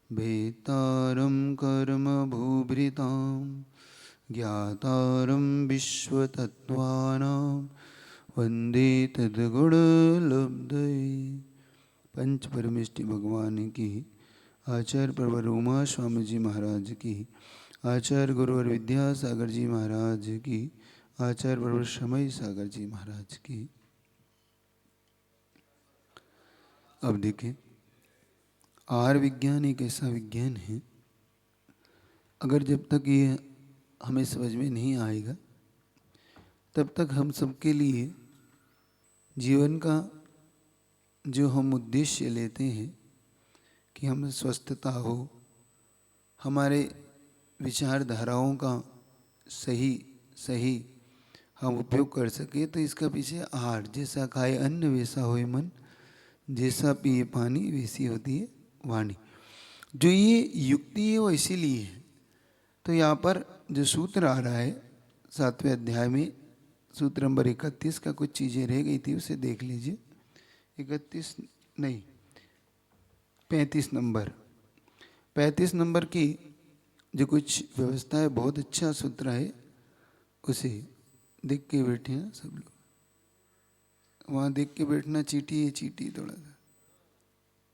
भेतारं कर्म भूभृतां ज्ञातारं विश्वतत्त्वानां वन्दे तद्गुणलब्धये। पंच परमेष्टि भगवान की, आचार्य प्रवर उमा स्वामी जी महाराज की, आचार्य गुरुवर विद्यासागर जी महाराज की, आचार्य प्रवर समय सागर जी महाराज की। अब देखें, आहार विज्ञान एक ऐसा विज्ञान है, अगर जब तक ये हमें समझ में नहीं आएगा तब तक हम सबके लिए जीवन का जो हम उद्देश्य लेते हैं कि हम स्वस्थता हो, हमारे विचारधाराओं का सही सही हम उपयोग कर सके, तो इसका पीछे आहार, जैसा खाए अन्न वैसा होए मन, जैसा पिए पानी वैसी होती है वाणी। जो ये युक्ति है वो इसीलिए है। तो यहाँ पर जो सूत्र आ रहा है 7वें अध्याय में, सूत्र नंबर 31 का कुछ चीज़ें रह गई थी, उसे देख लीजिए। 31 नहीं, 35 नंबर की जो कुछ व्यवस्था है, बहुत अच्छा सूत्र है, उसे देख के बैठे हैं सब लोग। वहाँ देख के बैठना, चीटी है चीटी, थोड़ा सा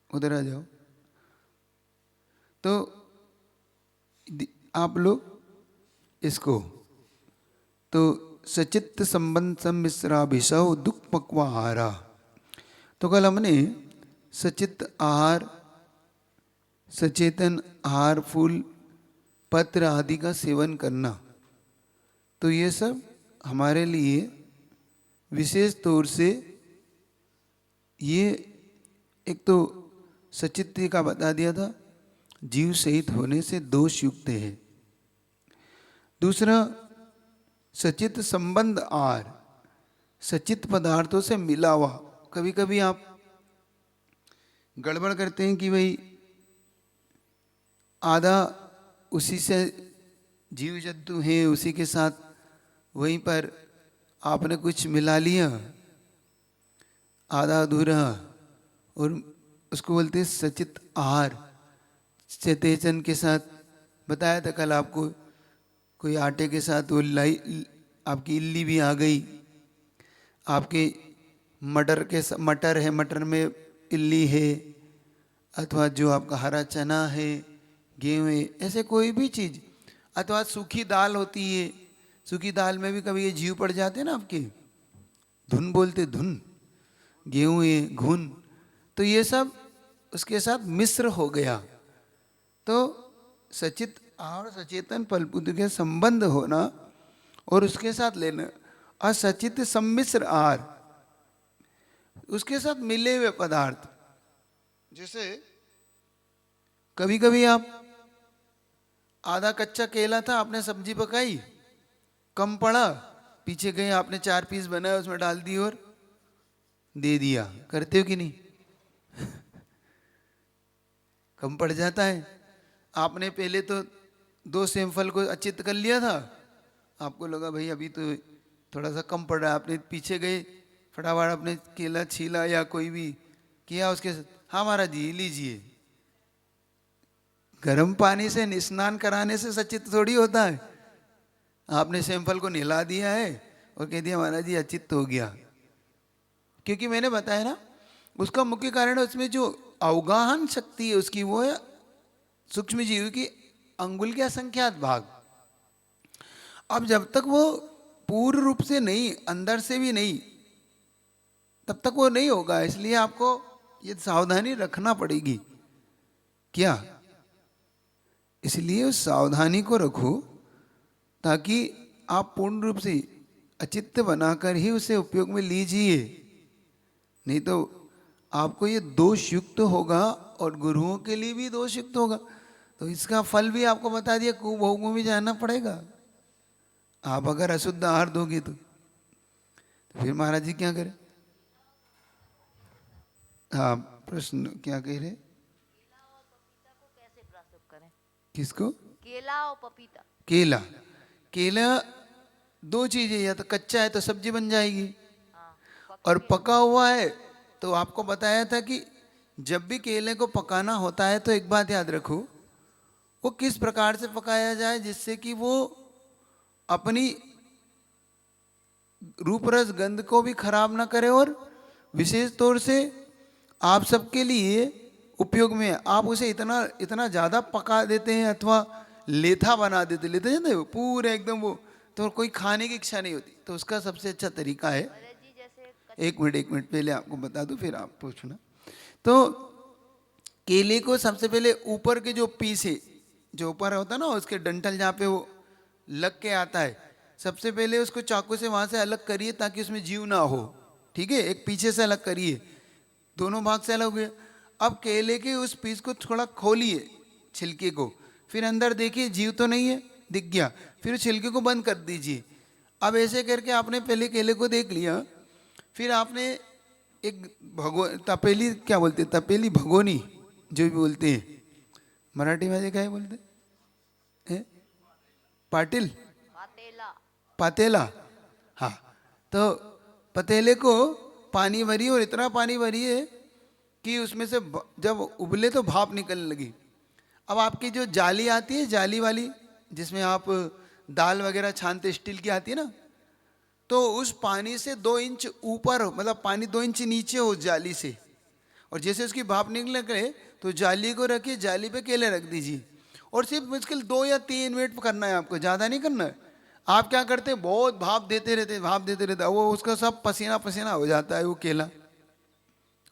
उधर आ जाओ। तो आप लोग इसको, तो सचित्त संबंध सम्मिश्राभिषव दुख पक्वाहारा, तो कल हमने सचित्त आहार, सचेतन आहार, फूल पत्र आदि का सेवन करना, तो ये सब हमारे लिए विशेष तौर से, ये एक तो सचित्त का बता दिया था, जीव सहित होने से दोष युक्त है। दूसरा सचित संबंध आहार, सचित पदार्थों से मिला हुआ। कभी कभी आप गड़बड़ करते हैं कि भाई आधा उसी से जीव जंतु हैं, उसी के साथ वहीं पर आपने कुछ मिला लिया, आधा अधूरा, और उसको बोलते हैं सचित आहार। चेतन के साथ बताया था कल आपको, कोई आटे के साथ वो आपकी इल्ली भी आ गई, आपके मटर है, मटर में इल्ली है, अथवा जो आपका हरा चना है, गेहूँ है, ऐसे कोई भी चीज़, अथवा सूखी दाल होती है, सूखी दाल में भी कभी ये जीव पड़ जाते हैं ना आपके, धुन बोलते, धुन, गेहूँ है, घुन, तो ये सब उसके साथ मिश्र हो गया। तो सचित और सचेतन फलपुत्र के संबंध होना और उसके साथ लेना, असचित सम्मिश्र आहार, उसके साथ मिले हुए पदार्थ। जैसे कभी कभी आप आधा कच्चा केला था, आपने सब्जी पकाई, कम पड़ा, पीछे गए आपने 4 पीस बनाए, उसमें डाल दी और दे दिया। करते हो कि नहीं? कम पड़ जाता है। आपने पहले तो 2 सैंपल को अचित कर लिया था, आपको लगा भाई अभी तो थोड़ा सा कम पड़ रहा है, आपने पीछे गए, फटाफट आपने केला छीला या कोई भी किया उसके साथ, हाँ महाराज जी लीजिए। गर्म पानी से स्नान कराने से सचित थोड़ी होता है। आपने सैंपल को नहला दिया है और कह दिया महाराज जी अचित हो गया। क्योंकि मैंने बताया ना, उसका मुख्य कारण है उसमें जो अवगाहन शक्ति है उसकी, वो है सूक्ष्म जीव की अंगुल के असंख्यात भाग। अब जब तक वो पूर्ण रूप से नहीं, अंदर से भी नहीं, तब तक वो नहीं होगा। इसलिए आपको ये सावधानी रखना पड़ेगी। क्या? इसलिए उस सावधानी को रखो ताकि आप पूर्ण रूप से अचित्त बनाकर ही उसे उपयोग में लीजिए। नहीं तो आपको ये दोष युक्त होगा और गुरुओं के लिए भी दोष युक्त होगा। तो इसका फल भी आपको बता दिया, कुभोग में भी जाना पड़ेगा। आप अगर अशुद्ध आहार दोगे तो फिर महाराज जी क्या करें? हाँ, प्रश्न क्या कह रहे? केला और पपीता को कैसे प्रस्तुत करें? किसको? केला और पपीता। केला, केला 2 चीजें, या तो कच्चा है तो सब्जी बन जाएगी, हाँ, और पके पका हुआ है तो आपको बताया था कि जब भी केले को पकाना होता है तो एक बात याद रखो, वो किस प्रकार से पकाया जाए जिससे कि वो अपनी रूप रस गंध को भी खराब ना करे, और विशेष तौर से आप सबके लिए उपयोग में है। आप उसे इतना इतना ज़्यादा पका देते हैं अथवा लेथा बना देते लेते जानते हो पूरे एकदम वो, तो कोई खाने की इच्छा नहीं होती। तो उसका सबसे अच्छा तरीका है, महाराज जी जैसे एक मिनट पहले आपको बता दूं फिर आप पूछना। तो केले को सबसे पहले ऊपर के जो पीस है, जो ऊपर होता है ना उसके डंठल जहाँ पे वो लग के आता है, सबसे पहले उसको चाकू से वहाँ से अलग करिए ताकि उसमें जीव ना हो। ठीक है, एक पीछे से अलग करिए, दोनों भाग से अलग हो गया। अब केले के उस पीस को थोड़ा खोलिए, छिलके को, फिर अंदर देखिए जीव तो नहीं है, दिख गया, फिर उस छिलके को बंद कर दीजिए। अब ऐसे करके आपने पहले केले को देख लिया, फिर आपने एक तपेली, क्या बोलते हैं तपेली, भगोनी जो भी बोलते हैं, मराठी में क्या बोलते हैं, पाटिल, पातेला। पातेला, हाँ। तो पतेले को पानी भरिए, और इतना पानी भरिए कि उसमें से जब उबले तो भाप निकलने लगी। अब आपकी जो जाली आती है, जाली वाली जिसमें आप दाल वगैरह छानते, स्टील की आती है ना, तो उस पानी से 2 इंच ऊपर, मतलब पानी 2 इंच नीचे हो जाली से, और जैसे उसकी भाप निकले करे तो जाली को रखिए, जाली पे केले रख दीजिए, और सिर्फ मुश्किल 2 या 3 मिनट करना है आपको, ज़्यादा नहीं करना है। आप क्या करते हैं, बहुत भाप देते रहते, भाप देते रहते, वो उसका सब पसीना पसीना हो जाता है वो केला,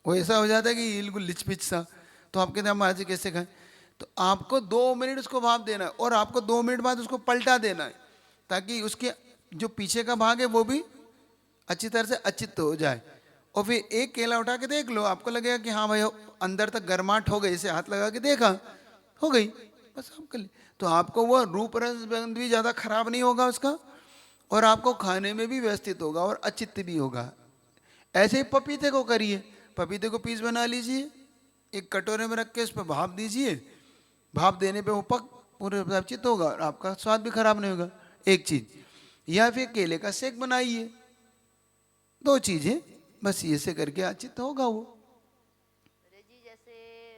वो ऐसा हो जाता है कि बिल्कुल लिचपिच सा। तो आप कहते हैं महाराज जी कैसे खाएं, तो आपको 2 मिनट उसको भाप देना है, और आपको 2 मिनट बाद उसको पलटा देना है, ताकि उसके जो पीछे का भाग है वो भी अच्छी तरह से अचित हो जाए। और फिर एक केला उठा के देख लो, आपको लगेगा कि हाँ भाई अंदर तक गर्माहट हो गई, इसे हाथ लगा के देखा, हो गई, बस आप कर लिए। तो आपको वो रूप रस गंध भी ज़्यादा खराब नहीं होगा उसका, और आपको खाने में भी व्यवस्थित होगा और अचित भी होगा। ऐसे ही पपीते को करिए, पपीते को पीस बना लीजिए, एक कटोरे में रख के उस पर भाप दीजिए, भाप देने पे वो पूरे चित होगा और आपका स्वाद भी खराब नहीं होगा, एक चीज। या फिर केले का शेक बनाइए, 2 चीजें बस, ये से करके अचित होगा वो। महाराज जी जैसे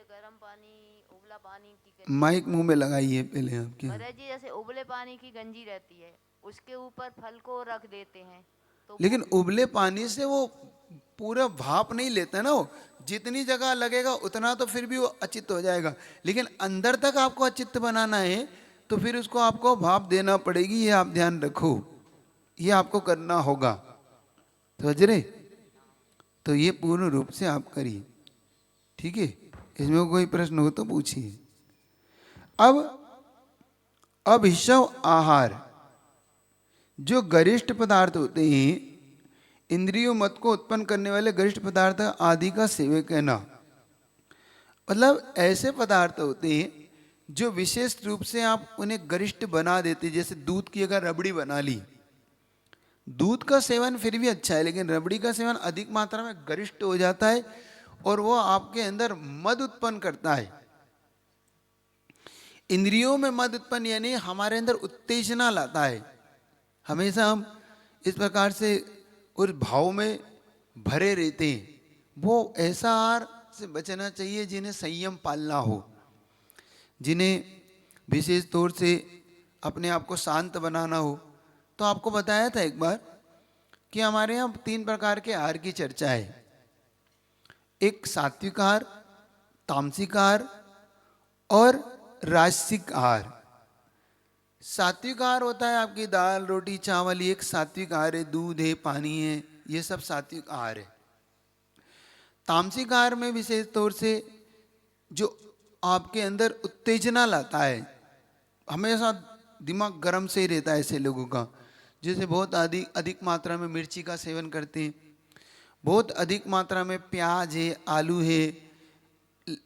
गर्म पानी, उबला पानी की गंजी, माइक मुंह में लगाइए पहले आपके। महाराज जी जैसे उबले पानी की गंजी रहती है, उसके ऊपर फल को रख देते हैं तो लेकिन उबले पानी से वो पूरा भाप नहीं लेता ना, वो जितनी जगह लगेगा उतना तो फिर भी वो अचित हो जाएगा, लेकिन अंदर तक आपको अचित बनाना है तो फिर उसको आपको भाप देना पड़ेगी, ये आप ध्यान रखो, ये आपको करना होगा, समझ रहे। तो ये पूर्ण रूप से आप करिए, ठीक है। इसमें कोई प्रश्न हो तो पूछिए। अब अभिशव आहार, जो गरिष्ठ पदार्थ होते हैं, इंद्रियों मत को उत्पन्न करने वाले गरिष्ठ पदार्थ आदि का सेवन करना, मतलब ऐसे पदार्थ होते हैं जो विशेष रूप से आप उन्हें गरिष्ठ बना देते, जैसे दूध की अगर रबड़ी बना ली, दूध का सेवन फिर भी अच्छा है, लेकिन रबड़ी का सेवन अधिक मात्रा में गरिष्ठ हो जाता है और वो आपके अंदर मद उत्पन्न करता है। इंद्रियों में मद उत्पन्न यानी हमारे अंदर उत्तेजना लाता है, हमेशा हम इस प्रकार से उस भाव में भरे रहते हैं। वो ऐसा आहार से बचना चाहिए जिन्हें संयम पालना हो, जिन्हें विशेष तौर से अपने आप को शांत बनाना हो। तो आपको बताया था एक बार कि हमारे यहाँ 3 प्रकार के आहार की चर्चा है, एक सात्विक आहार, तामसिक आहार और राजसिक आहार। सात्विक आहार होता है आपकी दाल रोटी चावल, ये एक सात्विक आहार है, दूध है, पानी है, ये सब सात्विक आहार है। तामसिक आहार में विशेष तौर से जो आपके अंदर उत्तेजना लाता है, हमेशा दिमाग गर्म से ही रहता है ऐसे लोगों का, जैसे बहुत अधिक मात्रा में मिर्ची का सेवन करते हैं, बहुत अधिक मात्रा में प्याज है, आलू है,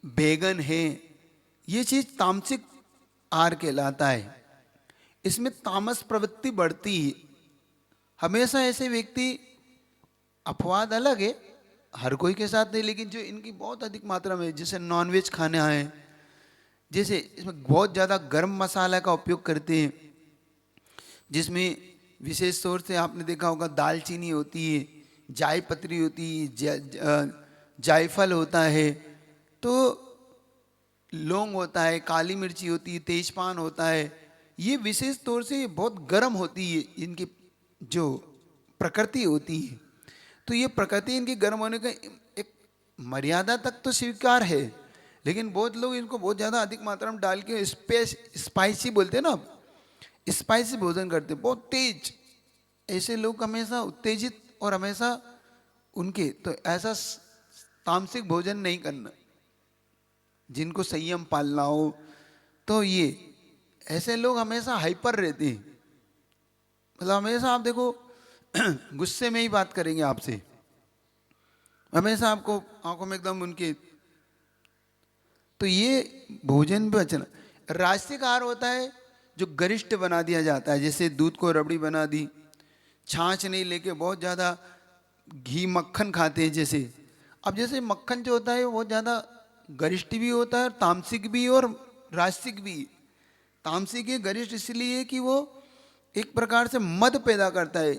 बैगन है, ये चीज़ तामसिक आहार कहलाता है। इसमें तामस प्रवृत्ति बढ़ती है। हमेशा ऐसे व्यक्ति, अपवाद अलग है, हर कोई के साथ नहीं, लेकिन जो इनकी बहुत अधिक मात्रा में, जैसे नॉनवेज खाने आए, जैसे इसमें बहुत ज़्यादा गर्म मसाला का उपयोग करते हैं, जिसमें विशेष तौर से आपने देखा होगा दालचीनी होती है, जायपत्री होती है, जायफल होता है, तो लौंग होता है, काली मिर्ची होती है, तेजपान होता है, ये विशेष तौर से बहुत गर्म होती है, इनकी जो प्रकृति होती है। तो ये प्रकृति इनकी गर्म होने का एक मर्यादा तक तो स्वीकार है, लेकिन बहुत लोग इनको बहुत ज़्यादा अधिक मात्रा में डाल के स्पाइसी बोलते हैं ना, स्पाइसी भोजन करते हैं, बहुत तेज। ऐसे लोग हमेशा उत्तेजित और हमेशा उनके तो ऐसा तामसिक भोजन नहीं करना, जिनको संयम पालना हो। तो ये ऐसे लोग हमेशा हाइपर रहते हैं, मतलब हमेशा आप देखो गुस्से में ही बात करेंगे आपसे, हमेशा आपको आंखों में एकदम उनके। तो ये भोजन पे बचना। रास्तिक आहार होता है जो गरिष्ठ बना दिया जाता है, जैसे दूध को रबड़ी बना दी, छाछ नहीं लेके बहुत ज़्यादा घी मक्खन खाते हैं जैसे। अब जैसे मक्खन जो होता है वो ज़्यादा गरिष्ठ भी होता है और तामसिक भी और रास्तिक भी। तामसिक है गरिष्ठ इसलिए कि वो एक प्रकार से मद पैदा करता है,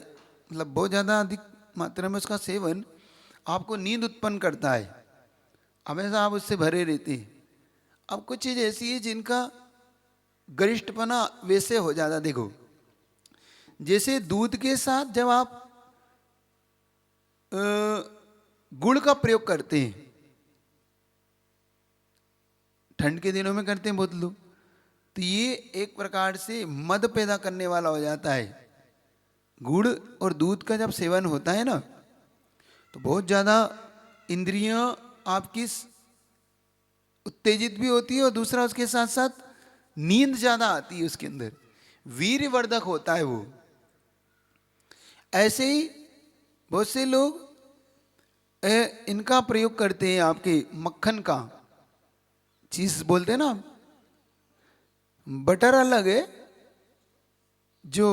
मतलब बहुत ज़्यादा अधिक मात्रा में उसका सेवन आपको नींद उत्पन्न करता है, हमेशा आप उससे भरे रहते हैं। अब कुछ चीज़ ऐसी है जिनका गरिष्ठपना वैसे हो जाता, देखो जैसे दूध के साथ जब आप गुड़ का प्रयोग करते हैं, ठंड के दिनों में करते हैं बहुत लोग, तो ये एक प्रकार से मद पैदा करने वाला हो जाता है। गुड़ और दूध का जब सेवन होता है ना, तो बहुत ज़्यादा इंद्रियां आपकी उत्तेजित भी होती है और दूसरा उसके साथ साथ नींद ज़्यादा आती है उसके अंदर, वीर्यवर्धक होता है वो। ऐसे ही बहुत से लोग इनका प्रयोग करते हैं, आपके मक्खन का, चीज बोलते हैं ना, बटर अलग है जो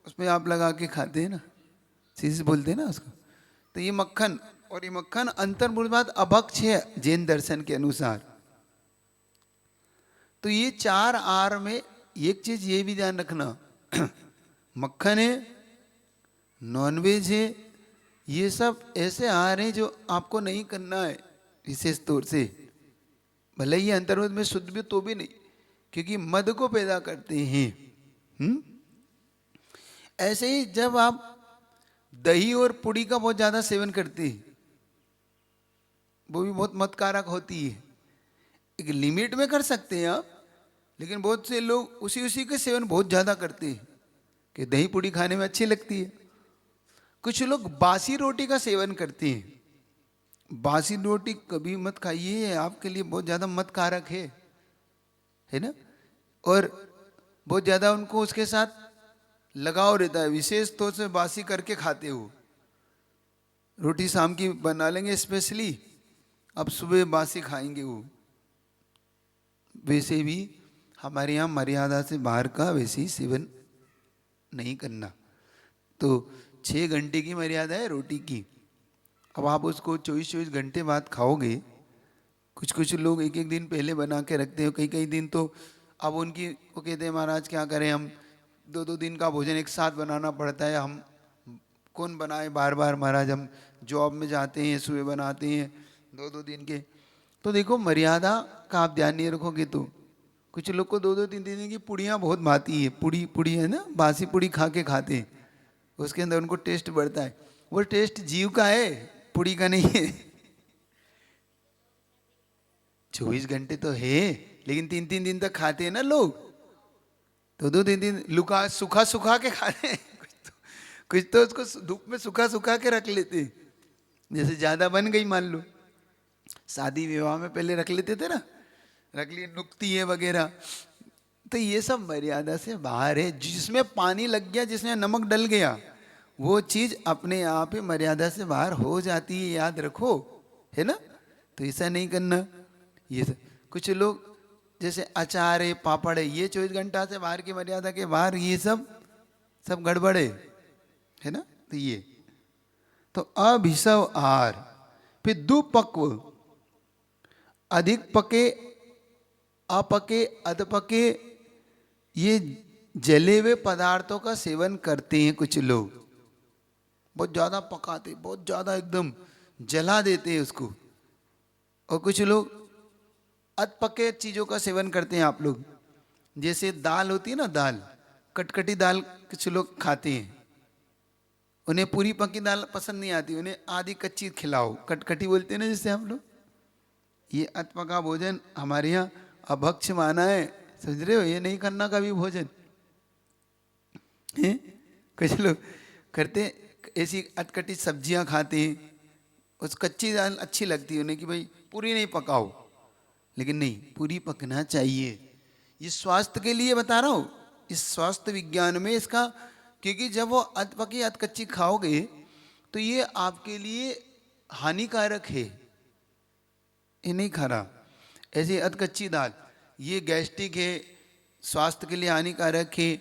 उसमें आप लगा के खाते हैं ना, चीज बोलते हैं ना उसको। तो ये मक्खन, और ये मक्खन अंतर्मुर्बाद अभक्ष है जैन दर्शन के अनुसार। तो ये चार आहार में एक चीज ये भी ध्यान रखना, मक्खन है, नॉनवेज है, ये सब ऐसे आहार हैं जो आपको नहीं करना है विशेष तौर से, भले ही अंतर्मुर्ध में शुद्ध भी तो भी नहीं, क्योंकि मद को पैदा करते हैं। ऐसे ही जब आप दही और पुड़ी का बहुत ज्यादा सेवन करते हैं, वो भी बहुत मदकारक होती है। एक लिमिट में कर सकते हैं आप, लेकिन बहुत से लोग उसी के सेवन बहुत ज्यादा करते हैं कि दही पुड़ी खाने में अच्छी लगती है। कुछ लोग बासी रोटी का सेवन करते हैं, बासी रोटी कभी मत खाइए, आपके लिए बहुत ज्यादा मदकारक है ना। और बहुत ज्यादा उनको उसके साथ लगाव रहता है, विशेष तौर से बासी करके खाते हो। रोटी शाम की बना लेंगे स्पेशली, अब सुबह बासी खाएंगे वो। वैसे भी हमारे यहाँ मर्यादा से बाहर का वैसे ही सेवन नहीं करना। तो 6 घंटे की मर्यादा है रोटी की, अब आप उसको 24 घंटे बाद खाओगे। कुछ लोग एक दिन पहले बना के रखते हो, कई दिन तो अब उनकी वो कहते हैं महाराज क्या करें, हम 2 दिन का भोजन एक साथ बनाना पड़ता है, हम कौन बनाए बार बार महाराज, हम जॉब में जाते हैं, सुबह बनाते हैं 2 दिन के। तो देखो मर्यादा का आप ध्यान नहीं रखोगे तो कुछ लोग को 2-3 दिन की पुड़ियाँ बहुत भाती है, पुड़ी है ना, बासी पुड़ी खा के खाते हैं, उसके अंदर उनको टेस्ट बढ़ता है। वो टेस्ट जीव का है, पुड़ी का नहीं है। 24 घंटे तो है, लेकिन 3 दिन तक खाते हैं ना लोग, 2-3 दिन लुका सुखा के खाते हैं। कुछ तो उसको धूप में सुखा के रख लेते हैं, जैसे ज्यादा बन गई मान लो, शादी विवाह में पहले रख लेते थे ना, रख लिए नुक्ती है वगैरह। तो ये सब मर्यादा से बाहर है। जिसमें पानी लग गया, जिसमें नमक डल गया, वो चीज अपने आप ही मर्यादा से बाहर हो जाती है, याद रखो, है ना। तो ऐसा नहीं करना। ये सब कुछ लोग जैसे अचार है, पापड़ है, ये 24 घंटा से बाहर की मर्यादा के बाहर, ये सब गड़बड़ है ना। तो ये तो अभिसव आहार, फिर दुपक्व, अधिक पके, अपके, अधपके, ये जले हुए पदार्थों का सेवन करते हैं कुछ लोग, बहुत ज्यादा पकाते, बहुत ज्यादा एकदम जला देते हैं उसको। और कुछ लोग अध पके चीज़ों का सेवन करते हैं आप लोग। जैसे दाल होती है ना, दाल, कटकटी दाल कुछ लोग खाते हैं, उन्हें पूरी पकी दाल पसंद नहीं आती, उन्हें आधी कच्ची खिलाओ, कटकटी बोलते हैं ना जिससे हम लोग। ये अध पका भोजन हमारे यहाँ अभक्ष माना है, समझ रहे हो? ये नहीं करना कभी भोजन है। कुछ लोग करते हैं, ऐसी अधकटी सब्जियां खाते हैं, उस कच्ची दाल अच्छी लगती है उन्हें कि भाई पूरी नहीं पकाओ, लेकिन नहीं, पूरी पकना चाहिए। ये स्वास्थ्य के लिए बता रहा हूँ, इस स्वास्थ्य विज्ञान में इसका, क्योंकि जब वो अध पकी अध कच्ची खाओगे तो ये आपके लिए हानिकारक है, ये नहीं खा रहा। ऐसे अध कच्ची दाल ये गैस्ट्रिक है, स्वास्थ्य के लिए हानिकारक है,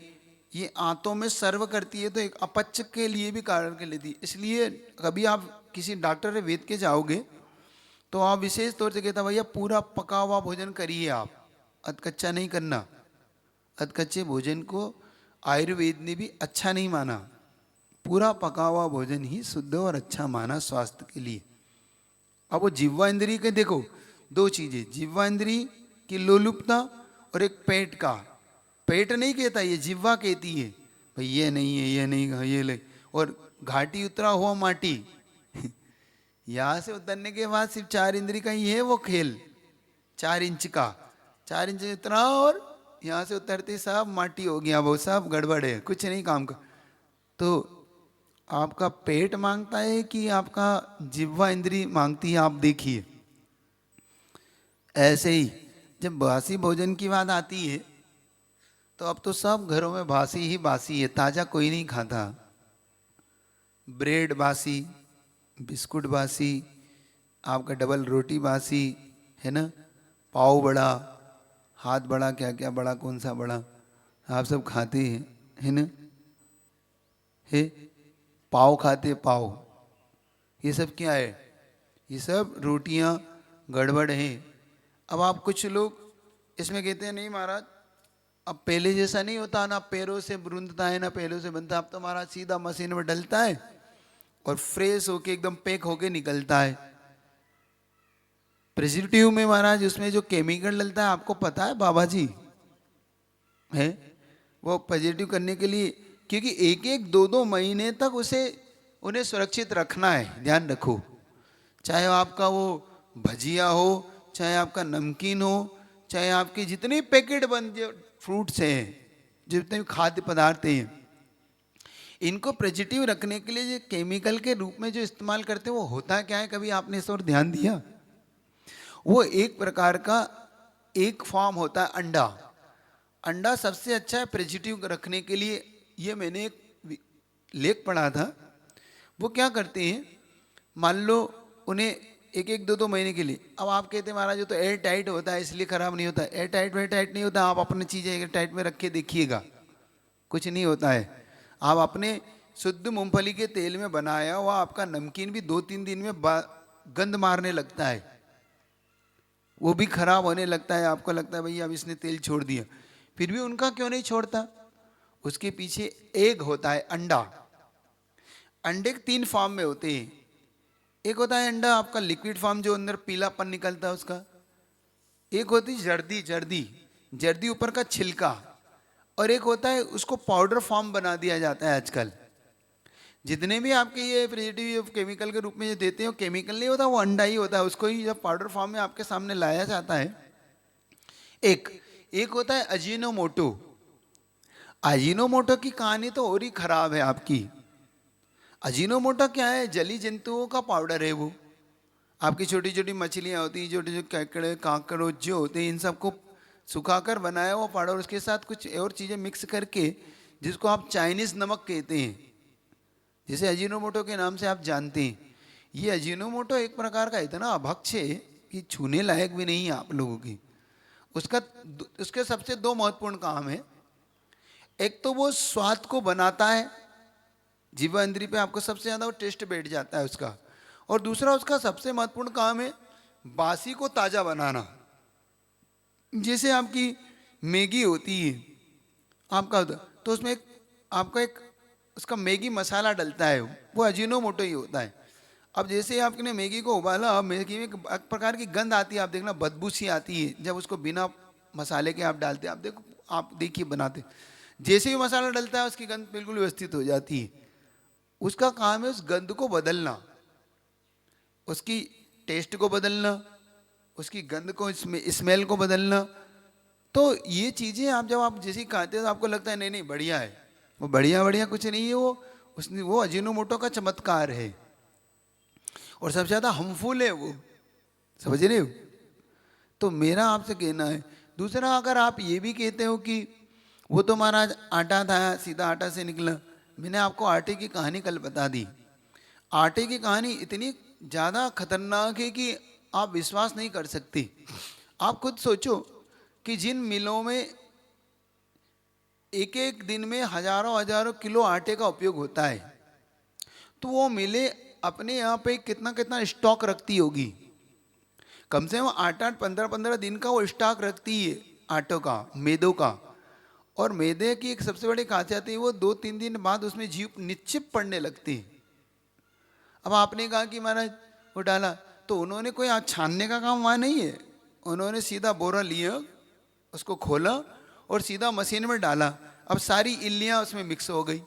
ये आंतों में सर्व करती है तो एक अपच के लिए भी कारण के लेती है। इसलिए कभी आप किसी डॉक्टर या वेद के जाओगे तो आप विशेष तौर से कहता भैया पूरा पका हुआ भोजन करिए, आप अधकच्चा नहीं करना। अधकच्चे भोजन को आयुर्वेद ने भी अच्छा नहीं माना, पूरा पका हुआ भोजन ही शुद्ध और अच्छा माना स्वास्थ्य के लिए। अब वो जिह्वा इंद्री के देखो दो चीजें, जिह्वा इंद्री की लोलुपता और एक पेट का। पेट नहीं कहता, ये जिह्वा कहती है भाई ये नहीं है, ये नहीं, ये ले। और घाटी उतरा हुआ माटी यहाँ से उतरने के बाद सिर्फ 4 इंद्री का ही है वो खेल, 4 इंच का, 4 इंच उतरा और यहाँ से उतरते सब माटी हो गया, वो सब गड़बड़ है, कुछ नहीं काम का। तो आपका पेट मांगता है कि आपका जिह्वा इंद्री मांगती है, आप देखिए। ऐसे ही जब बासी भोजन की बात आती है तो अब तो सब घरों में बासी ही बासी है, ताजा कोई नहीं खाता। ब्रेड बासी, बिस्कुट बासी, आपका डबल रोटी बासी है ना, पाव बड़ा, हाथ बड़ा, क्या क्या बड़ा, कौन सा बड़ा, आप सब खाते हैं है ना, है पाव खाते, पाव, ये सब क्या है, ये सब रोटियां गड़बड़ हैं। अब आप कुछ लोग इसमें कहते हैं नहीं महाराज अब पहले जैसा नहीं होता, ना पैरों से बुंदता है ना पैरों से बनता, अब तो महाराज सीधा मशीन में डलता है और फ्रेश होके एकदम पैक होके निकलता है। प्रिजर्वेटिव में महाराज उसमें जो केमिकल डलता है आपको पता है बाबा जी, है वो पॉजिटिव करने के लिए, क्योंकि एक एक दो दो महीने तक उसे उन्हें सुरक्षित रखना है, ध्यान रखो। चाहे आपका वो भजिया हो, चाहे आपका नमकीन हो, चाहे आपके जितने पैकेट बंद जो फ्रूट्स हैं, जितने खाद्य पदार्थ हैं, इनको पॉजिटिव रखने के लिए जो केमिकल के रूप में जो इस्तेमाल करते हैं वो होता क्या है, कभी आपने इस ओर ध्यान दिया? वो एक प्रकार का एक फॉर्म होता है अंडा। अंडा सबसे अच्छा है पॉजिटिव रखने के लिए। ये मैंने एक लेख पढ़ा था, वो क्या करते हैं, मान लो उन्हें एक एक दो दो महीने के लिए, अब आप कहते हैं महाराज जो तो एयर टाइट होता है इसलिए खराब नहीं होता, एयर टाइट नहीं होता, आप अपनी चीज़ें एयर टाइट में रख के देखिएगा, कुछ नहीं होता है। आप अपने शुद्ध मूंगफली के तेल में बनाया हुआ आपका नमकीन भी 2-3 दिन में गंध मारने लगता है, वो भी खराब होने लगता है, आपको लगता है भैया अब इसने तेल छोड़ दिया, फिर भी उनका क्यों नहीं छोड़ता? उसके पीछे एग होता है, अंडा। अंडे 3 फॉर्म में होते हैं, एक होता है अंडा आपका लिक्विड फॉर्म जो अंदर पीलापन निकलता है उसका, एक होती जर्दी, जर्दी ऊपर का छिलका, और एक होता है उसको पाउडर फॉर्म बना दिया जाता है आजकल। जितने भी आपके ये प्रिजर्वेटिव केमिकल के रूप में जो देते हैं वो केमिकल नहीं होता, वो अंडा ही होता है, उसको ही जब पाउडर फॉर्म में आपके सामने लाया जाता है। एक होता है अजीनोमोटो। अजीनोमोटो की कहानी तो और ही खराब है आपकी। अजीनोमोटो क्या है, जली जंतुओं का पाउडर है वो। आपकी छोटी छोटी मछलियाँ होती हैं, छोटे छोटे केकड़े काकरोच जो होते हैं, इन सबको सुखाकर बनाया हुआ पाउडर, उसके साथ कुछ और चीज़ें मिक्स करके, जिसको आप चाइनीज़ नमक कहते हैं, जिसे अजीनोमोटो के नाम से आप जानते हैं। ये अजीनोमोटो एक प्रकार का इतना अभक्ष है कि छूने लायक भी नहीं है आप लोगों की। उसके सबसे 2 महत्वपूर्ण काम है। एक तो वो स्वाद को बनाता है, जीवा इंद्री पे आपको सबसे ज़्यादा वो टेस्ट बैठ जाता है उसका, और दूसरा उसका सबसे महत्वपूर्ण काम है बासी को ताज़ा बनाना। जैसे आपकी मैगी होती है आपका, तो उसमें आपका एक उसका मैगी मसाला डलता है, वो अजीनोमोटो ही होता है। अब जैसे ही आपने मैगी को उबाला, अब मैगी में एक प्रकार की गंध आती है, आप देखना बदबू सी आती है जब उसको बिना मसाले के आप डालते हैं। आप देखो, आप देखिए बनाते, जैसे ही मसाला डलता है उसकी गंध बिल्कुल व्यवस्थित हो जाती है। उसका काम है उस गंध को बदलना, उसकी टेस्ट को बदलना, उसकी गंध को, स्मेल को बदलना। तो ये चीज़ें आप जब आप जैसे खाते हैं तो आपको लगता है नहीं नहीं बढ़िया है, वो बढ़िया बढ़िया कुछ नहीं है, वो अजीनोमोटो का चमत्कार है, और सबसे ज़्यादा हार्मफुल है वो, समझ रहे हो। तो मेरा आपसे कहना है। दूसरा, अगर आप ये भी कहते हो कि वो तो महाराज आटा था, सीधा आटा से निकला, मैंने आपको आटे की कहानी कल बता दी। आटे की कहानी इतनी ज़्यादा खतरनाक है कि आप विश्वास नहीं कर सकते। आप खुद सोचो कि जिन मिलों में एक एक दिन में हजारों हजारों किलो आटे का उपयोग होता है, तो वो मिलें अपने यहाँ पे कितना कितना स्टॉक रखती होगी। कम से कम 8-8 15-15 दिन का वो स्टॉक रखती है आटों का, मैदों का। और मैदे की एक सबसे बड़ी खासियत है, वो 2-3 दिन बाद उसमें जीव निक्षिप पड़ने लगती है। अब आपने कहा कि महाराज वो डाला, तो उन्होंने कोई आज छानने का काम वहाँ नहीं है, उन्होंने सीधा बोरा लिया, उसको खोला और सीधा मशीन में डाला। अब सारी इल्लियाँ उसमें मिक्स हो गई,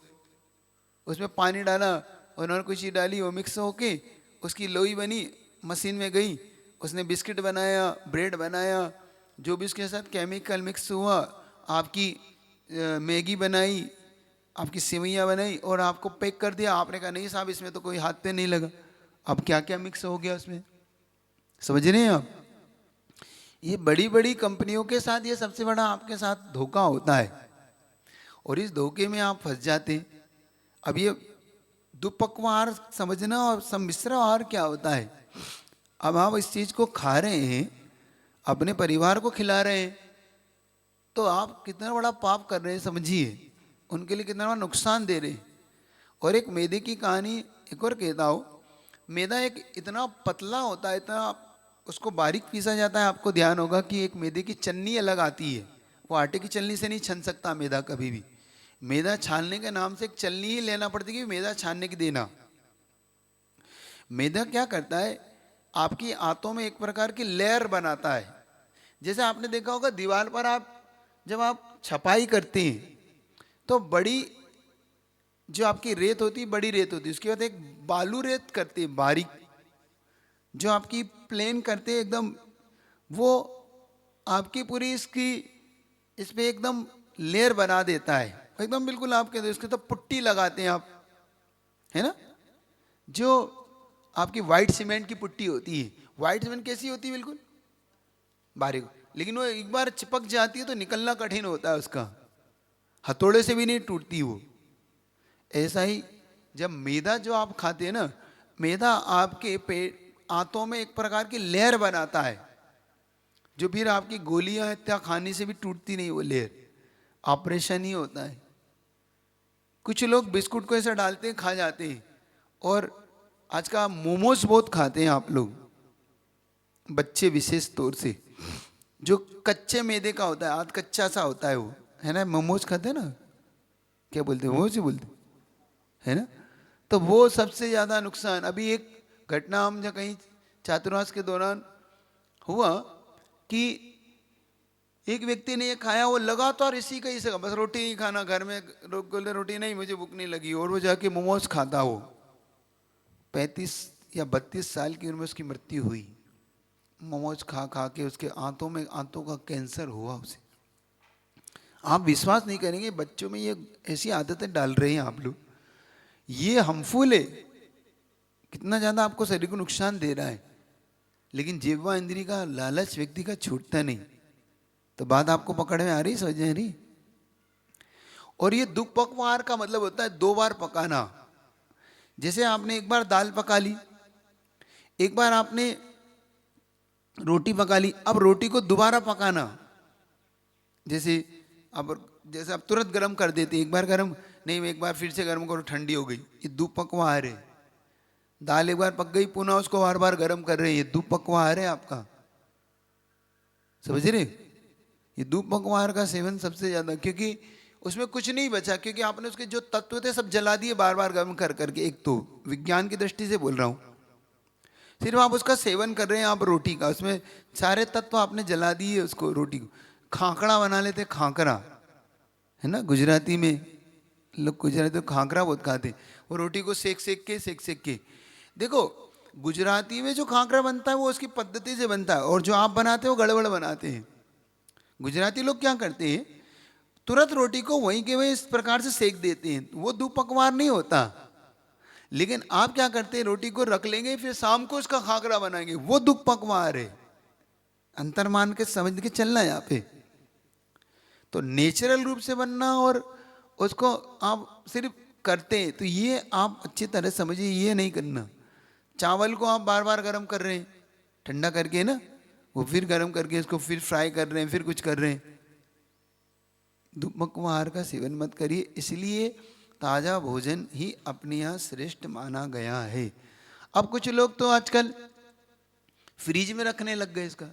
उसमें पानी डाला, उन्होंने कुछ चीज़ डाली, वो मिक्स होके उसकी लोई बनी, मशीन में गई, उसने बिस्किट बनाया, ब्रेड बनाया, जो भी उसके साथ केमिकल मिक्स हुआ, आपकी मैगी बनाई, आपकी सेवइयाँ बनाई और आपको पैक कर दिया। आपने कहा नहीं साहब इसमें तो कोई हाथ पे नहीं लगा। अब क्या क्या मिक्स हो गया उसमें, समझ रहे हैं आप। ये बड़ी बड़ी कंपनियों के साथ ये सबसे बड़ा आपके साथ धोखा होता है, और इस धोखे में आप फंस जाते हैं। अब ये दुपक्व आहार समझना और सम्मिश्र आहार क्या होता है। अब आप इस चीज़ को खा रहे हैं, अपने परिवार को खिला रहे हैं, तो आप कितना बड़ा पाप कर रहे हैं समझिए, उनके लिए कितना बड़ा नुकसान दे रहे हैं। और एक मैदे की कहानी एक और कहता हूँ। मैदा एक इतना पतला होता है, इतना उसको बारीक पीसा जाता है। आपको ध्यान होगा कि एक मैदे की चन्नी अलग आती है, वो आटे की चलनी से नहीं छन सकता मैदा कभी भी। मैदा छानने के नाम से एक चलनी ही लेना पड़ती है कि मैदा छानने की देना। मैदा क्या करता है, आपकी आंतों में एक प्रकार की लेयर बनाता है। जैसे आपने देखा होगा दीवार पर आप जब आप छपाई करते हैं तो बड़ी जो आपकी रेत होती है, बड़ी रेत होती है, उसके बाद एक बालू रेत करते हैं बारीक, जो आपकी प्लेन करते हैं एकदम, वो आपकी पूरी इसकी इस पे एकदम लेयर बना देता है एकदम बिल्कुल। आप कहते हैं उसके तो पुट्टी लगाते हैं आप, है ना, जो आपकी वाइट सीमेंट की पुट्टी होती है। वाइट सीमेंट कैसी होती है, बिल्कुल बारीक, लेकिन वो एक बार चिपक जाती है तो निकलना कठिन होता है उसका, हथौड़े से भी नहीं टूटती वो। ऐसा ही जब मैदा जो आप खाते हैं ना, मैदा आपके पेट आंतों में एक प्रकार की लेयर बनाता है, जो फिर आपकी गोलियां इत्या खाने से भी टूटती नहीं वो लेयर, ऑपरेशन ही होता है। कुछ लोग बिस्कुट को ऐसा डालते हैं खा जाते हैं। और आज का मोमोज बहुत खाते हैं आप लोग, बच्चे विशेष तौर से, जो कच्चे मैदे का होता है, आध कच्चा सा होता है वो, है ना। मोमोज खाते हैं ना, क्या बोलते हैं, मोमोज ही बोलते है ना। तो वो सबसे ज़्यादा नुकसान। अभी एक घटना हम जब कहीं छात्रावास के दौरान हुआ कि एक व्यक्ति ने ये खाया, वो लगातार इसी का ही बस रोटी नहीं खाना, घर में रोटी नहीं, मुझे भूख नहीं लगी, और वो जाके मोमोज खाता। वो 35 या 32 साल की उम्र में उसकी मृत्यु हुई। मोमोज खा खा के उसके आंतों का कैंसर हुआ उसे। आप विश्वास नहीं करेंगे, बच्चों में ये ऐसी आदतें डाल रहे हैं आप लोग, ये हार्मफुल है, कितना ज़्यादा आपको शरीर को नुकसान दे रहा है। लेकिन जिह्वा इंद्री का लालच व्यक्ति का छूटता नहीं। तो बात आपको पकड़ में आ रही, समझ में आ रही। और ये दुपक्वार का मतलब होता है 2 बार पकाना। जैसे आपने एक बार दाल पका ली, एक बार आपने रोटी पका ली, अब रोटी को दोबारा पकाना। जैसे अब तुरंत गर्म कर देते, एक बार गर्म नहीं, एक बार फिर से गर्म करो, ठंडी हो गई, ये दुपक्वार है। दाल एक बार पक गई, पुनः उसको बार बार गर्म कर रहे हैं, ये दुपक्वार है आपका, समझ रहे। ये दुपक्वार का सेवन सबसे ज्यादा, क्योंकि उसमें कुछ नहीं बचा, क्योंकि आपने उसके जो तत्व थे सब जला दिए बार बार गर्म कर करके। एक तो विज्ञान की दृष्टि से बोल रहा हूं, सिर्फ आप उसका सेवन कर रहे हैं, आप रोटी का, उसमें सारे तत्व आपने जला दिए उसको, रोटी को। खाकड़ा बना लेते, खाकरा है ना, गुजराती में लोग, गुजराती तो खाकरा बहुत खाते हैं। वो रोटी को सेक सेक के देखो, गुजराती में जो खाकरा बनता है वो उसकी पद्धति से बनता है, और जो आप बनाते हो गड़बड़ बनाते हैं। गुजराती लोग क्या करते हैं, तुरंत रोटी को वहीं के वहीं इस प्रकार से सेक देते हैं, वो दो पकवान नहीं होता। लेकिन आप क्या करते हैं, रोटी को रख लेंगे, फिर शाम को उसका खाकरा बनाएंगे, वो दुख पकवान है। अंतर मान के समझ के चलना है यहाँ पे। तो नेचुरल रूप से बनना और उसको आप सिर्फ करते हैं, तो ये आप अच्छी तरह समझिए, ये नहीं करना। चावल को आप बार बार गर्म कर रहे हैं, ठंडा करके ना, वो फिर गर्म करके इसको फिर फ्राई कर रहे हैं, फिर कुछ कर रहे हैं। दुपक आहार का सेवन मत करिए। इसलिए ताज़ा भोजन ही अपने यहाँ श्रेष्ठ माना गया है। अब कुछ लोग तो आजकल फ्रीज में रखने लग गए, इसका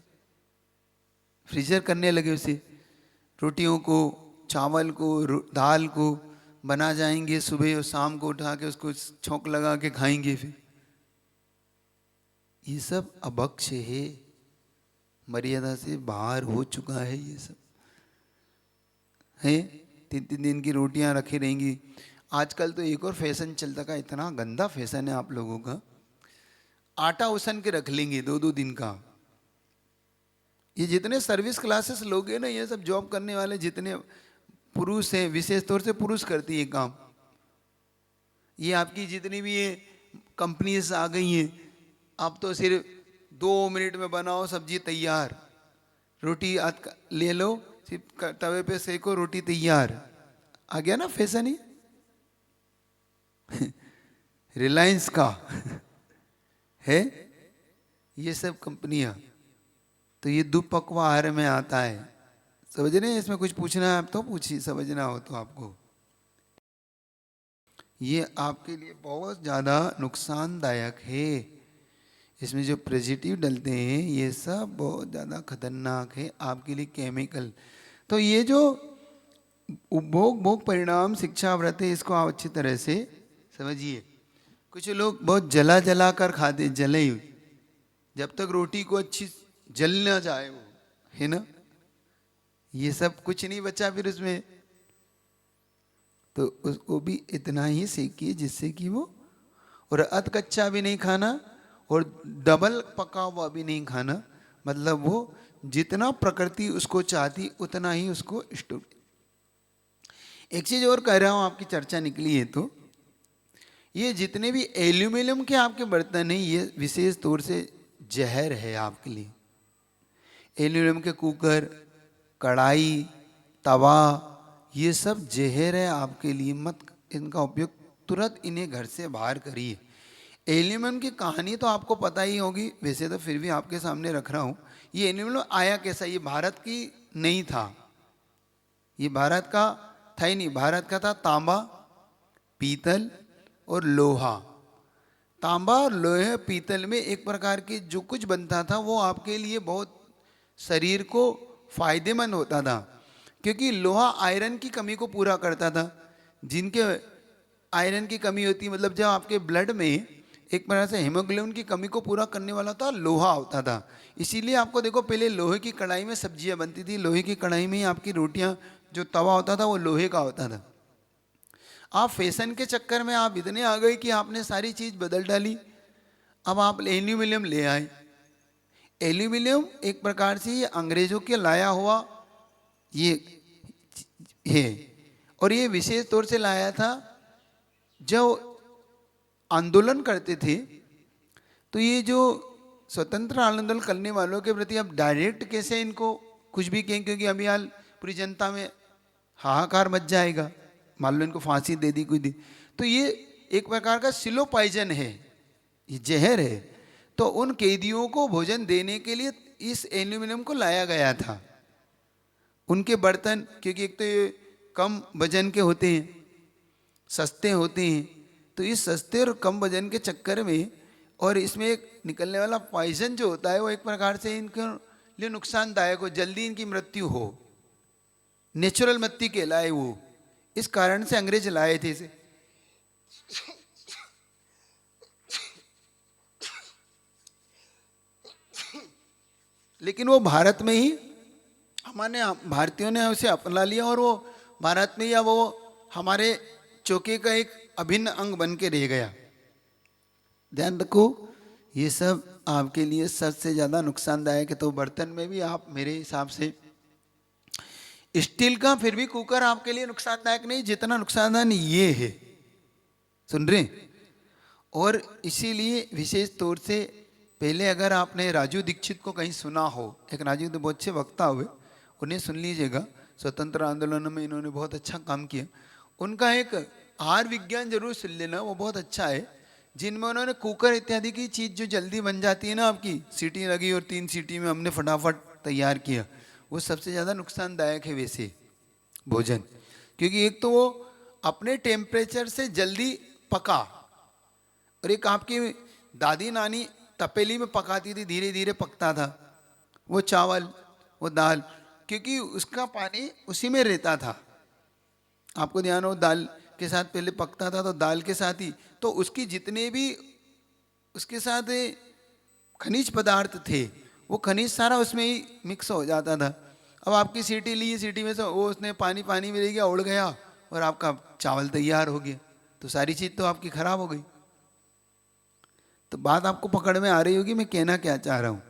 फ्रीजर करने लगे उसे, रोटियों को, चावल को, दाल को बना जाएंगे, सुबह और शाम को उठा के उसको छौंक लगा के खाएंगे। फिर ये सब अभक्ष्य है, मर्यादा से बाहर हो चुका है। ये सब है, 3-3 दिन की रोटियां रखी रहेंगी। आजकल तो एक और फैशन चलता का, इतना गंदा फैशन है आप लोगों का, आटा उसन के रख लेंगे 2-2 दिन का। ये जितने सर्विस क्लासेस लोग हैं ना, ये सब जॉब करने वाले जितने पुरुष हैं, विशेष तौर से पुरुष करती है काम। ये आपकी जितनी भी ये कंपनीज आ गई हैं, आप तो सिर्फ 2 मिनट में बनाओ, सब्जी तैयार, रोटी ले लो, सिर्फ तवे पे सेको, रोटी तैयार। आ गया ना फैशन ही रिलायंस का है ये सब कंपनियां। तो ये दुपक्वा आहार में आता है, समझ रहे हैं? इसमें कुछ पूछना है आप तो पूछिए, समझना हो तो आपको। ये आपके लिए बहुत ज़्यादा नुकसानदायक है। इसमें जो प्रेजेटिव डलते हैं ये सब बहुत ज़्यादा खतरनाक है आपके लिए, केमिकल। तो ये जो उपभोग भोग परिणाम शिक्षा व्रत है, इसको आप अच्छी तरह से समझिए। कुछ लोग बहुत जला कर खाते, जले हुए, जब तक रोटी को अच्छी जल ना जाए वो, है ना, ये सब कुछ नहीं बचा फिर उसमें। तो उसको भी इतना ही सेकिए जिससे कि वो, और अध कच्चा भी नहीं खाना और डबल पका हुआ भी नहीं खाना, मतलब वो जितना प्रकृति उसको चाहती उतना ही उसको स्टोर। एक चीज और कह रहा हूं, आपकी चर्चा निकली है तो, ये जितने भी एल्यूमिनियम के आपके बर्तन हैं, ये विशेष तौर से जहर है आपके लिए। एल्यूमिनियम के कुकर, कढ़ाई, तवा, ये सब जहर है आपके लिए, मत इनका उपयोग, तुरंत इन्हें घर से बाहर करिए। एल्यूमिनियम की कहानी तो आपको पता ही होगी, वैसे तो फिर भी आपके सामने रख रहा हूँ। ये एल्यूमिनियम आया कैसा, ये भारत की नहीं था, ये भारत का था ही नहीं, भारत का था तांबा, पीतल और लोहा। तांबा और लोहे पीतल में एक प्रकार की जो कुछ बनता था वो आपके लिए बहुत शरीर को फायदेमंद होता था, क्योंकि लोहा आयरन की कमी को पूरा करता था। जिनके आयरन की कमी होती है, मतलब जब आपके ब्लड में एक प्रकार से हीमोग्लोबिन की कमी को पूरा करने वाला था, लोहा होता था। इसीलिए आपको देखो, पहले लोहे की कढ़ाई में सब्जियां बनती थी, लोहे की कढ़ाई में ही आपकी रोटियां, जो तवा होता था वो लोहे का होता था। आप फैशन के चक्कर में आप इतने आ गए कि आपने सारी चीज बदल डाली। अब आप एल्यूमिनियम ले आए। एल्यूमिनियम एक प्रकार से ये अंग्रेजों के लाया हुआ ये है, और ये विशेष तौर से लाया था जो आंदोलन करते थे। तो ये जो स्वतंत्र आंदोलन करने वालों के प्रति अब डायरेक्ट कैसे इनको कुछ भी कहें, क्योंकि अभी हाल पूरी जनता में हाहाकार मच जाएगा, मान लो इनको फांसी दे दी, कुछ दी, तो ये एक प्रकार का स्लो पॉइजन है, ये जहर है। तो उन कैदियों को भोजन देने के लिए इस एल्यूमिनियम को लाया गया था। उनके बर्तन, क्योंकि एक तो ये कम वजन के होते हैं, सस्ते होते हैं, तो इस सस्ते और कम वजन के चक्कर में, और इसमें एक निकलने वाला पॉइजन जो होता है वो एक प्रकार से इनके लिए नुकसानदायक हो, जल्दी इनकी मृत्यु हो, नेचुरल मृत्यु कहलाए वो। इस कारण से अंग्रेज लाए थे इसे। लेकिन वो भारत में ही हमारे भारतीयों ने उसे अपना लिया और वो भारत में या वो हमारे चौके का एक अभिन्न अंग बन के रह गया। ध्यान रखो, ये सब आपके लिए सबसे ज़्यादा नुकसानदायक है। तो बर्तन में भी आप मेरे हिसाब से स्टील का, फिर भी कुकर आपके लिए नुकसानदायक नहीं जितना नुकसानदायक ये है। सुन रहे? और इसीलिए विशेष तौर से पहले अगर आपने राजू दीक्षित को कहीं सुना हो, एक राजू तो बहुत अच्छे वक्ता हुए, उन्हें सुन लीजिएगा। स्वतंत्र आंदोलन में इन्होंने बहुत अच्छा काम किया। उनका एक आहार विज्ञान जरूर सुन लेना, वो बहुत अच्छा है, जिनमें उन्होंने कुकर इत्यादि की चीज़ जो जल्दी बन जाती है ना, आपकी सीटी लगी और 3 सीटी में हमने फटाफट तैयार किया, वो सबसे ज़्यादा नुकसानदायक है वैसे भोजन। क्योंकि एक तो वो अपने टेम्परेचर से जल्दी पका, और एक आपकी दादी नानी तपेली में पकाती थी, धीरे धीरे पकता था वो चावल वो दाल, क्योंकि उसका पानी उसी में रहता था। आपको ध्यान हो, दाल के साथ पहले पकता था तो दाल के साथ ही तो उसकी जितने भी उसके साथ खनिज पदार्थ थे वो खनिज सारा उसमें ही मिक्स हो जाता था। अब आपकी सीटी ली, सीटी में से वो उसने पानी पानी में रह गया, उड़ गया और आपका चावल तैयार हो गया, तो सारी चीज़ तो आपकी खराब हो गई। तो बात आपको पकड़ में आ रही होगी मैं कहना क्या चाह रहा हूँ।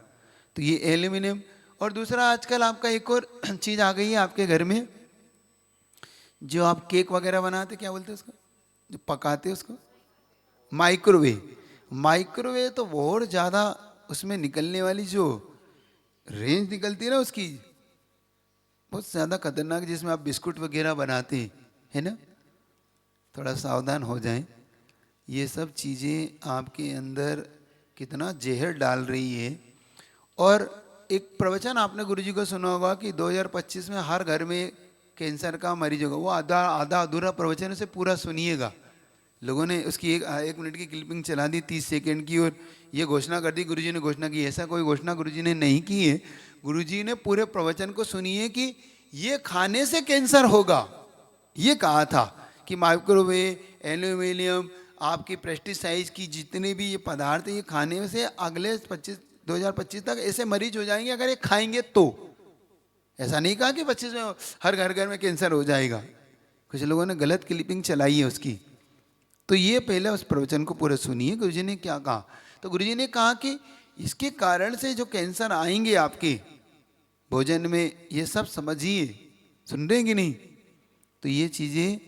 तो ये एल्यूमिनियम, और दूसरा आजकल आपका एक और चीज़ आ गई है आपके घर में, जो आप केक वगैरह बनाते, क्या बोलते हैं उसको, जो पकाते उसको, माइक्रोवेव। माइक्रोवेव तो बहुत ज़्यादा उसमें निकलने वाली जो रेंज निकलती है ना उसकी, बहुत ज़्यादा खतरनाक, जिसमें आप बिस्कुट वगैरह बनाते हैं ना, थोड़ा सावधान हो जाएं। ये सब चीज़ें आपके अंदर कितना जहर डाल रही है। और एक प्रवचन आपने गुरुजी को सुना होगा कि 2025 में हर घर में कैंसर का मरीज होगा, वो आधा आधा अधूरा प्रवचन से पूरा सुनिएगा। लोगों ने उसकी एक मिनट की क्लिपिंग चला दी 30 सेकंड की, और ये घोषणा कर दी गुरुजी ने घोषणा की। ऐसा कोई घोषणा गुरुजी ने नहीं की है। गुरुजी ने पूरे प्रवचन को सुनिए कि ये खाने से कैंसर होगा, ये कहा था कि माइक्रोवेव, एल्यूमिनियम, आपकी पेस्टिसाइड्स की जितने भी ये पदार्थ है, ये खाने से अगले 2025 तक ऐसे मरीज हो जाएंगे अगर ये खाएंगे तो। ऐसा नहीं कहा कि 25 में हर घर में कैंसर हो जाएगा। कुछ लोगों ने गलत क्लिपिंग चलाई है उसकी। तो ये पहले उस प्रवचन को पूरा सुनिए गुरुजी ने क्या कहा। तो गुरुजी ने कहा कि इसके कारण से जो कैंसर आएंगे आपके भोजन में, ये सब समझिए। सुन रहे हैं कि नहीं? तो ये चीज़ें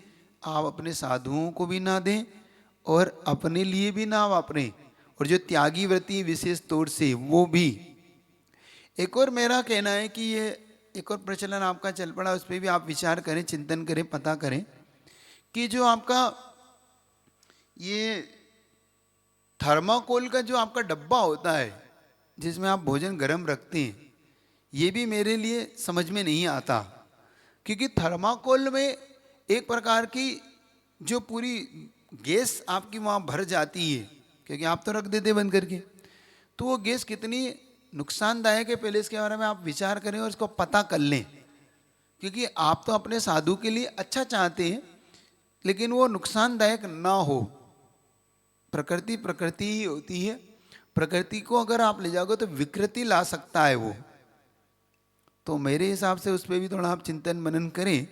आप अपने साधुओं को भी ना दें और अपने लिए भी ना वापरें, और जो त्यागी व्रति विशेष तौर से वो भी। एक और मेरा कहना है कि ये एक और प्रचलन आपका चल पड़ा, उस पर भी आप विचार करें, चिंतन करें, पता करें कि जो आपका ये थर्माकोल का जो आपका डब्बा होता है जिसमें आप भोजन गर्म रखते हैं, ये भी मेरे लिए समझ में नहीं आता। क्योंकि थर्माकोल में एक प्रकार की जो पूरी गैस आपकी वहाँ भर जाती है, क्योंकि आप तो रख देते बंद करके, तो वो गैस कितनी नुकसानदायक है पहले इसके बारे में आप विचार करें और इसको पता कर लें। क्योंकि आप तो अपने साधु के लिए अच्छा चाहते हैं, लेकिन वो नुकसानदायक ना हो। प्रकृति प्रकृति ही होती है, प्रकृति को अगर आप ले जाओगे तो विकृति ला सकता है वो। तो मेरे हिसाब से उस पर भी थोड़ा आप चिंतन मनन करें।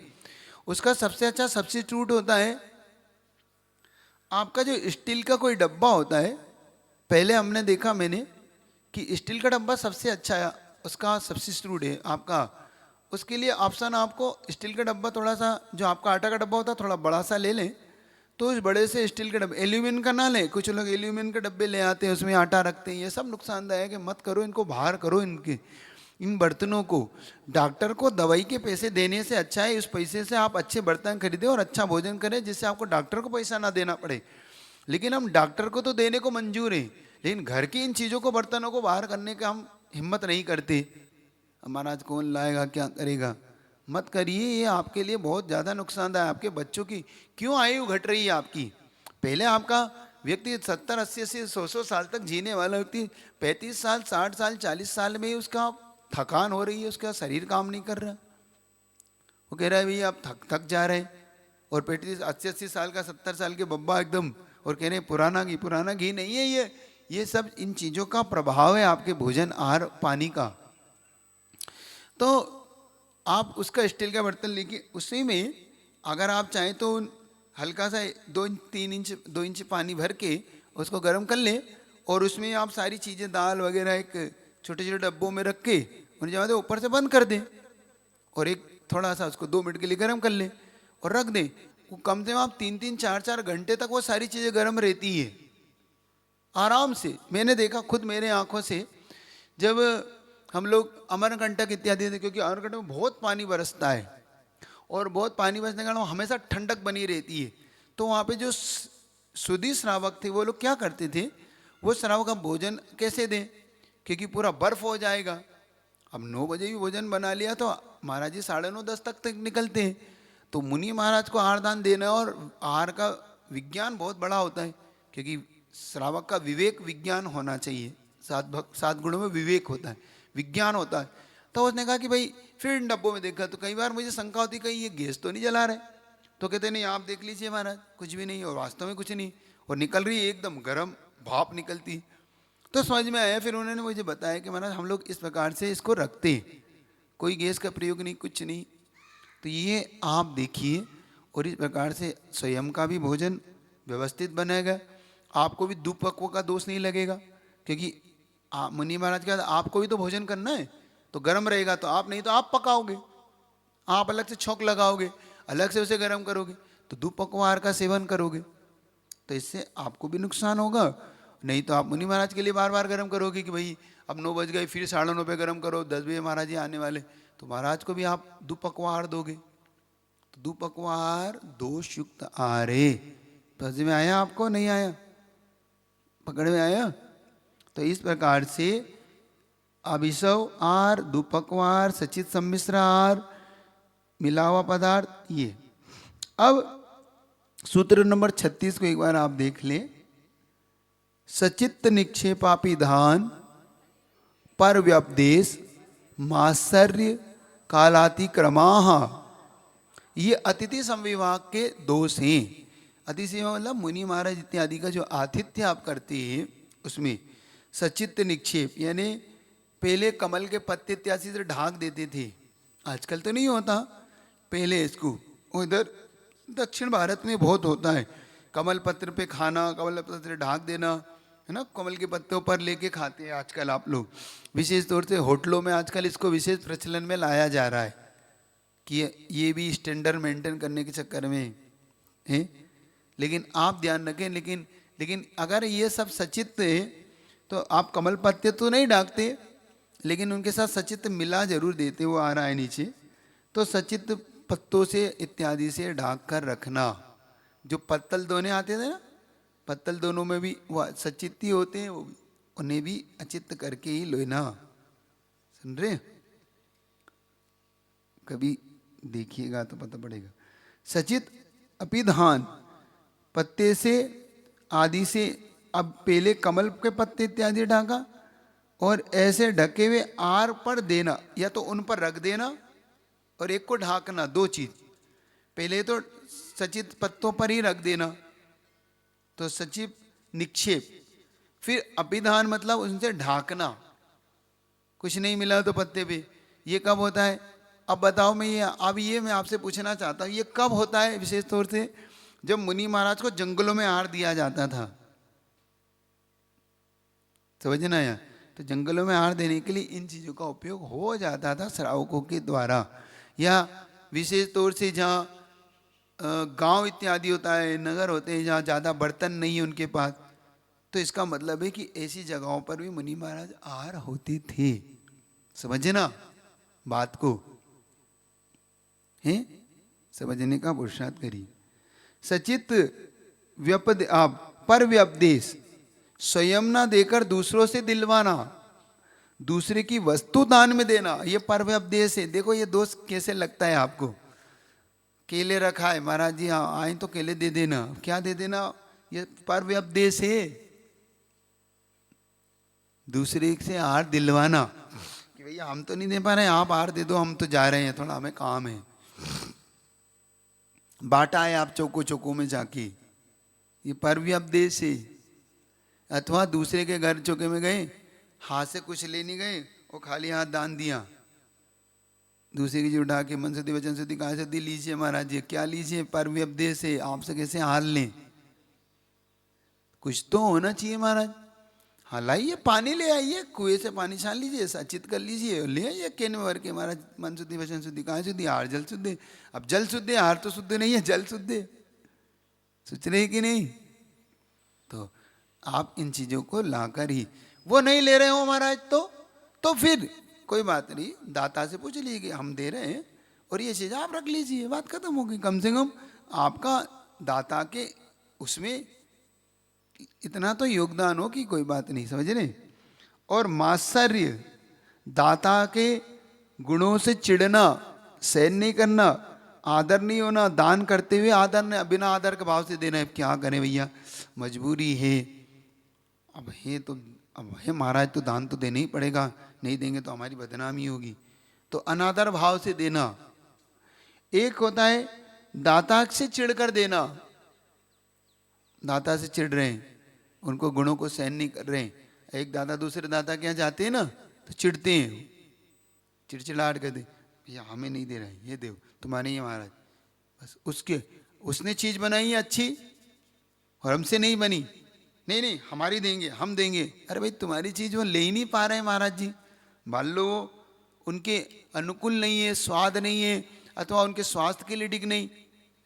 उसका सबसे अच्छा सब्स्टिट्यूट होता है आपका जो स्टील का कोई डब्बा होता है। पहले हमने देखा मैंने कि स्टील का डब्बा सबसे अच्छा उसका सब्स्टिट्यूट है आपका। उसके लिए ऑप्शन आपको स्टील का डब्बा, थोड़ा सा जो आपका आटा का डब्बा होता है थोड़ा बड़ा सा ले लें, तो उस बड़े से स्टील के डब्बे, एल्यूमिनियम का ना लें। कुछ लोग एल्यूमिनियम के डब्बे ले आते हैं, उसमें आटा रखते हैं, ये सब नुकसानदायक है, मत करो, इनको बाहर करो। इन बर्तनों को डॉक्टर को दवाई के पैसे देने से अच्छा है इस पैसे से आप अच्छे बर्तन खरीदें और अच्छा भोजन करें, जिससे आपको डॉक्टर को पैसा ना देना पड़े। लेकिन हम डॉक्टर को तो देने को मंजूर हैं, लेकिन घर की इन चीज़ों को, बर्तनों को बाहर करने का हम हिम्मत नहीं करते। महाराज कौन लाएगा, क्या करेगा, मत करिए। ये आपके लिए बहुत ज़्यादा नुकसानदायक। आपके बच्चों की क्यों आयु घट रही है आपकी? पहले आपका व्यक्ति 70, 80, 80, 100 साल तक जीने वाला व्यक्ति 35 साल, 60 साल, 40 साल में ही उसका थकान हो रही है, उसका शरीर काम नहीं कर रहा। वो कह रहा है भैया आप थक जा रहे हैं। और 35, 80, 80 साल का, 70 साल के बब्बा एकदम, और कह रहे हैं पुराना घी नहीं है ये सब इन चीज़ों का प्रभाव है आपके भोजन, आहार, पानी का। तो आप उसका स्टील का बर्तन लेके उसी में अगर आप चाहें तो हल्का सा 2 इंच पानी भर के उसको गर्म कर लें और उसमें आप सारी चीज़ें दाल वगैरह एक छोटे छोटे डब्बों में रख के उन्हें जमा दे, ऊपर से बंद कर दें और एक थोड़ा सा उसको 2 मिनट के लिए गर्म कर लें और रख दें। वो कम से कम आप 3-4 घंटे तक वो सारी चीज़ें गर्म रहती है आराम से। मैंने देखा खुद मेरे आंखों से, जब हम लोग अमरकंटक इत्यादि थे, क्योंकि अमरकंटक में बहुत पानी बरसता है और बहुत पानी बरसने के कारण हमेशा ठंडक बनी रहती है। तो वहाँ पे जो सुधी श्रावक थे वो लोग क्या करते थे, वो श्रावक का भोजन कैसे दें, क्योंकि पूरा बर्फ हो जाएगा। अब 9 बजे भी भोजन बना लिया तो महाराज जी 9:30-10 तक निकलते हैं। तो मुनि महाराज को आहार दान देना, और आहार का विज्ञान बहुत बड़ा होता है, क्योंकि श्रावक का विवेक विज्ञान होना चाहिए। 7 गुणों में विवेक होता है, विज्ञान होता है। तो उसने कहा कि भाई, फिर इन डब्बों में देखा तो कई बार मुझे शंका होती कहीं ये गैस तो नहीं जला रहे। तो कहते नहीं, आप देख लीजिए महाराज, कुछ भी नहीं, और वास्तव में कुछ नहीं, और निकल रही है एकदम गर्म भाप निकलती। तो समझ में आया, फिर उन्होंने मुझे बताया कि महाराज हम लोग इस प्रकार से इसको रखते हैं, कोई गैस का प्रयोग नहीं, कुछ नहीं। तो ये आप देखिए, और इस प्रकार से स्वयं का भी भोजन व्यवस्थित बनेगा, आपको भी दुपक्व का दोष नहीं लगेगा, क्योंकि मुनि महाराज का आपको भी तो भोजन करना है, तो गर्म रहेगा तो आप नहीं तो आप पकाओगे, आप अलग से छौंक लगाओगे, अलग से उसे गर्म करोगे, तो दुपक्व आहार का सेवन करोगे, तो इससे आपको भी नुकसान होगा। नहीं तो आप मुनि महाराज के लिए बार बार गर्म करोगे कि भाई अब 9 बज गए, फिर 9:30 पे गर्म करो, 10 बजे महाराज जी आने वाले, तो महाराज को भी आप दुपक्व आहार दोगे। तो दुपक्व आहार दोष युक्त आहार है। तो समझ में आया आपको, नहीं आया, पकड़ में आया? तो इस प्रकार से अभिशव आहार, दुपक्व आहार, सचित सम्मिश्र आहार, मिला हुआ पदार्थ, ये। अब सूत्र नंबर 36 को एक बार आप देख लें। सचित्त निक्षेपापि धान पर व्यपदेश मात्सर्य कालातिक्रमाः, ये अतिथि संविभाग के दोष हैं। अतिथि मतलब मुनि महाराज इत्यादि का जो आतिथ्य आप करते हैं उसमें सचित्त निक्षेप, यानी पहले कमल के पत्ते इत्यादि से ढाक देते थे, आजकल तो नहीं होता, पहले इसको उधर दक्षिण भारत में बहुत होता है, कमल पत्र पे खाना, कमल पत्र से ढाक देना, है ना, कमल के पत्तों पर लेके खाते हैं आजकल आप लोग। विशेष तौर से होटलों में आजकल इसको विशेष प्रचलन में लाया जा रहा है कि ये भी स्टैंडर्ड मेंटेन करने के चक्कर में है। लेकिन आप ध्यान रखें, लेकिन अगर ये सब सचित्त है तो आप कमल पत्ते तो नहीं ढाकते, लेकिन उनके साथ सचित्त मिला जरूर देते, वो आ रहा है नीचे। तो सचित्त पत्तों से इत्यादि से ढाक कर रखना। जो पत्तल दोने आते थे ना, पत्तल दोनों में भी वह सचित्त ही होते हैं, वो भी उन्हें भी अचित्त करके ही लेना। सुन रहे, कभी देखिएगा तो पता पड़ेगा। सचित अपिधान, पत्ते से आदि से, अब पहले कमल के पत्ते इत्यादि ढाका, और ऐसे ढके हुए आर पर देना, या तो उन पर रख देना और एक को ढाकना, दो चीज। पहले तो सचित पत्तों पर ही रख देना, तो सचिव निक्षेप, फिर अपिधान मतलब उनसे ढाकना, कुछ नहीं मिला तो पत्ते पे। ये कब होता है? अब बताओ, मैं आपसे पूछना चाहता हूँ, ये कब होता है? विशेष तौर से जब मुनि महाराज को जंगलों में आहार दिया जाता था, समझना आया? तो जंगलों में आहार देने के लिए इन चीजों का उपयोग हो जाता था श्रावकों के द्वारा, या विशेष तौर से जहाँ गांव इत्यादि होता है, नगर होते हैं, जहाँ ज़्यादा बर्तन नहीं है उनके पास, तो इसका मतलब है कि ऐसी जगहों पर भी मुनि महाराज आहार होते थे। समझना बात को, हैं? समझने का पुरुषार्थ करिए। सचित व्यपद आप पर व्यपदेश, स्वयं ना देकर दूसरों से दिलवाना, दूसरे की वस्तु दान में देना, ये पर व्यपदेश है। देखो ये दोष कैसे लगता है आपको। केले रखा है, महाराज जी हाँ आए तो केले दे देना, क्या दे देना? ये पर व्यपदेश है, दूसरे से आहार दिलवाना कि भैया हम तो नहीं दे पा रहे, आप आहार दे दो, हम तो जा रहे हैं, थोड़ा हमें काम है। बांटा है आप चौको चौको में जाके, ये पर व्यपदेश है। अथवा दूसरे के घर चौके में गए, हाथ से कुछ ले नहीं गए, वो खाली हाथ दान दिया, दूसरे की चीज उठा के मन शुद्धि वचन शुद्धि काया शुद्धि लीजिए महाराज जी, क्या लीजिए? पर व्यपदेह से आपसे कैसे हाल लें? कुछ तो होना चाहिए महाराज। हाँ लाइए, पानी ले आइए, कुएं से पानी छान लीजिए, सचित कर लीजिए, ले आइए केन में भर के महाराज। मन शुद्धि वचन शुद्धि काया शुद्धि हार जल शुद्ध है। अब जल शुद्ध है, हार तो शुद्ध नहीं है, जल शुद्ध है। सोच रहे कि नहीं? तो आप इन चीजों को लाकर ही, वो नहीं ले रहे हो महाराज तो फिर कोई बात नहीं, दाता से पूछ लीजिए कि हम दे रहे हैं और ये चीज आप रख लीजिए, बात खत्म हो गई। कम से कम आपका दाता के उसमें इतना तो योगदान हो कि कोई बात नहीं, समझ रहे? और मात्सर्य, दाता के गुणों से चिढ़ना, सहन नहीं करना, आदर नहीं होना, दान करते हुए आदर नहीं, बिना आदर के भाव से देना है। क्या करें भैया, मजबूरी है, अब है महाराज, तो दान तो देना ही पड़ेगा, नहीं देंगे तो हमारी बदनामी होगी। तो अनादर भाव से देना। एक होता है दाता से चिढ़कर देना, दाता से चिढ़ रहे हैं, उनको गुणों को सहन नहीं कर रहे हैं। एक दादा दूसरे दादा के यहाँ जाते हैं ना तो चिढ़ते हैं, चिड़चिड़ाहट करते, भैया हमें नहीं दे रहे, ये दो, तुम्हारे ही महाराज। बस उसने चीज बनाई है अच्छी और हमसे नहीं बनी, नहीं नहीं हमारी देंगे, हम देंगे। अरे भाई तुम्हारी चीज वो ले ही नहीं पा रहे हैं महाराज जी, मान लो उनके अनुकूल नहीं है, स्वाद नहीं है, अथवा उनके स्वास्थ्य के लिए ठीक नहीं,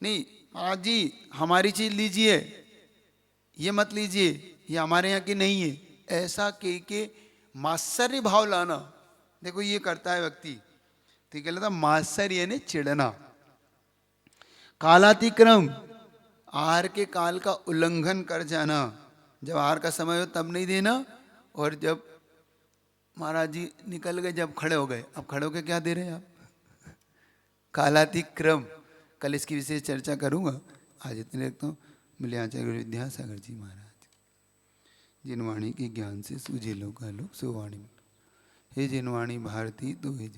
नहीं महाराज जी हमारी चीज लीजिए, ये मत लीजिए, ये हमारे यहाँ की नहीं है, ऐसा के मात्सर्य भाव लाना। देखो ये करता है व्यक्ति, तो कहता मात्सर्य यानी चिढ़ना। कालातिक्रम, आहार के काल का उल्लंघन कर जाना, जब आहार का समय हो तब नहीं देना, और जब महाराज जी निकल गए, जब खड़े हो गए, अब खड़े होकर क्या दे रहे हैं आप? कालातिक्रम। कल इसकी विशेष चर्चा करूंगा, आज इतने रखता हूँ। मिले आचार्य गुरु विद्यासागर जी महाराज, जिन वाणी के ज्ञान से सूझे लोग आलोक सो वाणी। हे जिन वाणी भारती तो हे